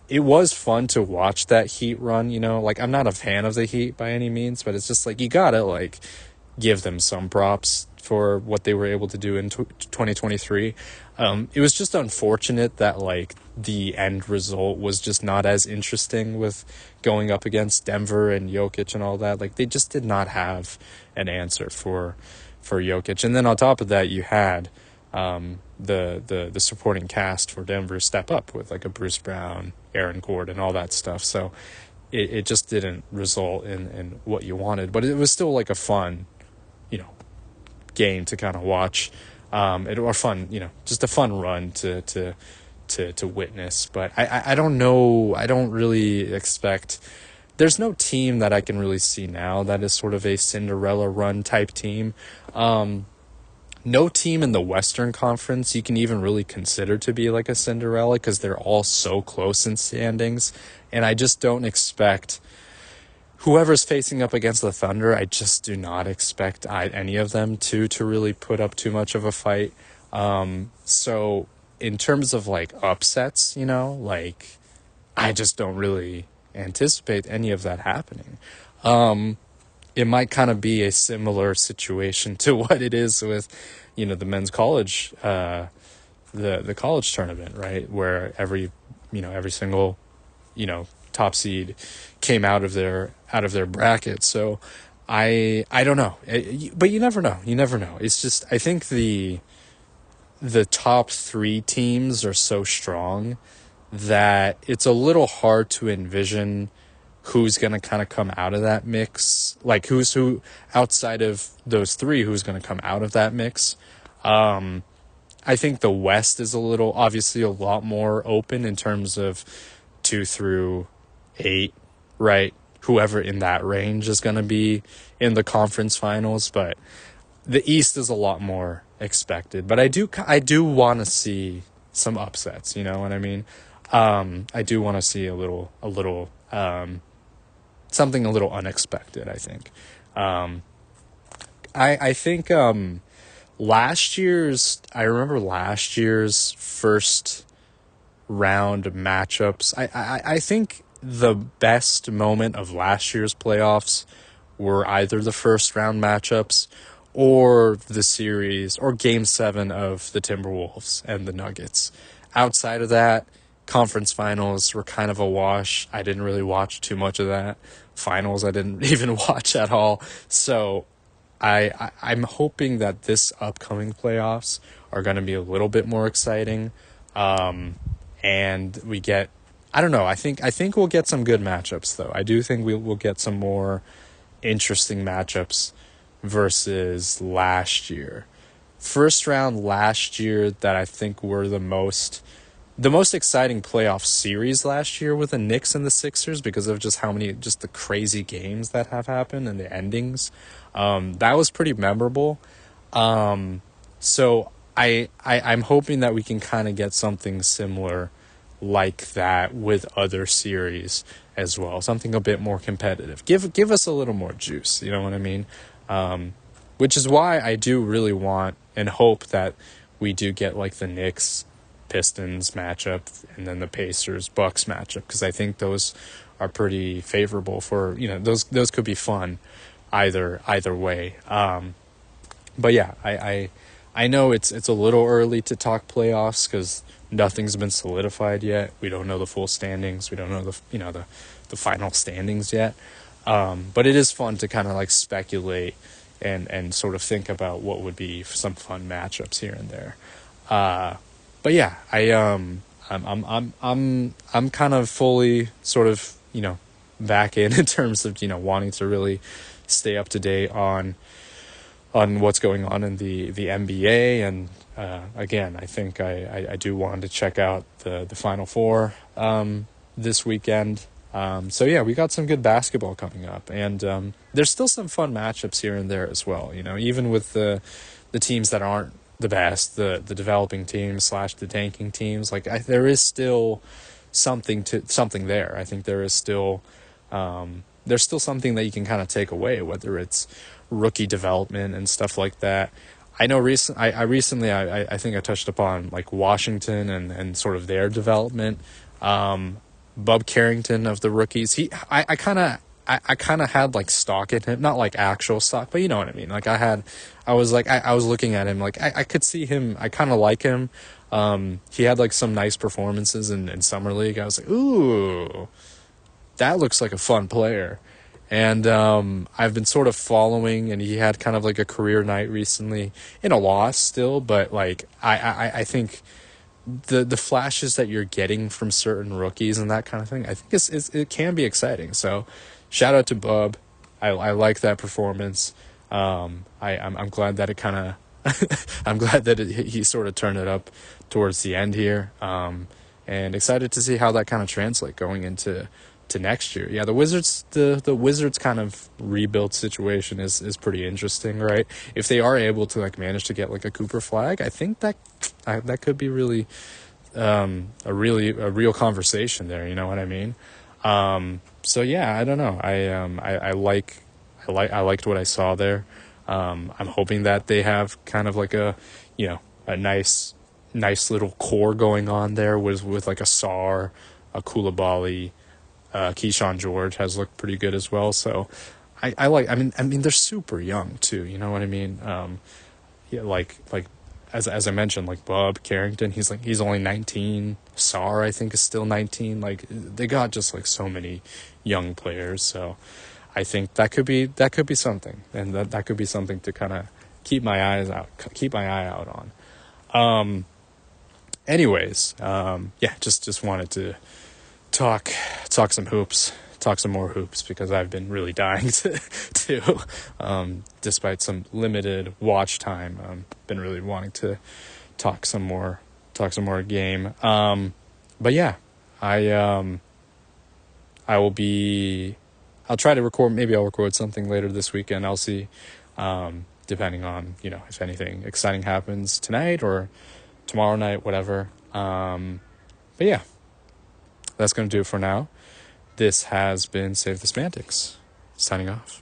it was fun to watch that Heat run, like I'm not a fan of the Heat by any means, but it's just like you gotta like give them some props for what they were able to do in 2023. It was just unfortunate that like the end result was just not as interesting with going up against Denver and Jokic and all that. Like they just did not have an answer for Jokic. And then on top of that, you had the supporting cast for Denver step up with like a Bruce Brown, Aaron Gordon, all that stuff. So it just didn't result in what you wanted, but it was still like a fun, game to kind of watch. Or fun, just a fun run to witness. But I don't know. I don't really expect. There's no team that I can really see now that is sort of a Cinderella run type team. No team in the Western Conference you can even really consider to be like a Cinderella because they're all so close in standings. And I just don't expect whoever's facing up against the Thunder, I just do not expect any of them to really put up too much of a fight. So in terms of like upsets, like I just don't really anticipate any of that happening. It might kind of be a similar situation to what it is with, the men's college, the college tournament, right? Where every single, top seed came out of their bracket. So I don't know, but you never know. It's just, I think the top 3 teams are so strong that it's a little hard to envision who's going to kind of come out of that mix, like who outside of those 3, who's going to come out of that mix. I think the West is obviously a lot more open in terms of 2 through 8, right? Whoever in that range is going to be in the conference finals, but the East is a lot more expected. But I do want to see some upsets, you know what I mean? I do want to see a little something a little unexpected, I think. I think I remember last year's first round matchups. I think the best moment of last year's playoffs were either the first round matchups or the series or game 7 of the Timberwolves and the Nuggets. Outside of that, conference finals were kind of a wash. I didn't really watch too much of that. Finals I didn't even watch at all. So I'm hoping that this upcoming playoffs are going to be a little bit more exciting. And we get, I don't know, I think we'll get some good matchups though. I do think we'll get some more interesting matchups versus last year. First round last year that I think were the most exciting playoff series last year with the Knicks and the Sixers because of just the crazy games that have happened and the endings. That was pretty memorable. So I'm hoping that we can kind of get something similar like that with other series as well. Something a bit more competitive. Give us a little more juice, you know what I mean? Which is why I do really want and hope that we do get like the Knicks Pistons matchup and then the Pacers Bucks matchup, because I think those are pretty favorable for, those could be fun either way. But yeah, I know it's a little early to talk playoffs because nothing's been solidified yet. We don't know the full standings. We don't know the final standings yet. But it is fun to kind of like speculate and sort of think about what would be some fun matchups here and there. But yeah, I'm kind of fully sort of, back in terms of, wanting to really stay up to date on what's going on in the NBA. And again, I think I do want to check out the Final Four this weekend. So yeah, we got some good basketball coming up, and there's still some fun matchups here and there as well. Even with the teams that aren't the best, the developing teams / the tanking teams, like there is still something there. I think there is still there's still something that you can kind of take away, whether it's rookie development and stuff like that. I know I recently I think I touched upon like Washington and sort of their development. Bub Carrington of the rookies, I kind of had like stock in him, not like actual stock, but you know what I mean. Like I was looking at him, like I could see him. I kind of like him. He had like some nice performances in summer league. I was like, ooh, that looks like a fun player. And I've been sort of following, and he had kind of like a career night recently in a loss still, but like I think the flashes that you're getting from certain rookies and that kind of thing, I think it can be exciting. So shout out to Bub. I like that performance. I'm glad that it kind of I'm glad that he sort of turned it up towards the end here. And excited to see how that kind of translate going into next year. Yeah, the Wizards kind of rebuild situation is pretty interesting, right? If they are able to like manage to get like a Cooper Flag, I think that could be really a real conversation there. You know what I mean? So yeah, I don't know. I liked what I saw there. I'm hoping that they have kind of like a nice little core going on there with like a Sarr, a Koulibaly. Keyshawn George has looked pretty good as well. So I mean they're super young too. You know what I mean? Yeah, like as I mentioned, like Bub Carrington, he's only 19. Sarr, I think, is still 19. Like they got just like so many young players. So I think that could be something, and that could be something to kind of keep my eye out on. Anyways, yeah, just wanted to talk some hoops, talk some more hoops, because I've been really dying to despite some limited watch time. Been really wanting to talk some more game. But yeah, I'll try to record. Maybe I'll record something later this weekend. I'll see, depending on if anything exciting happens tonight or tomorrow night, whatever. But yeah. That's going to do it for now. This has been Save the Semantics, signing off.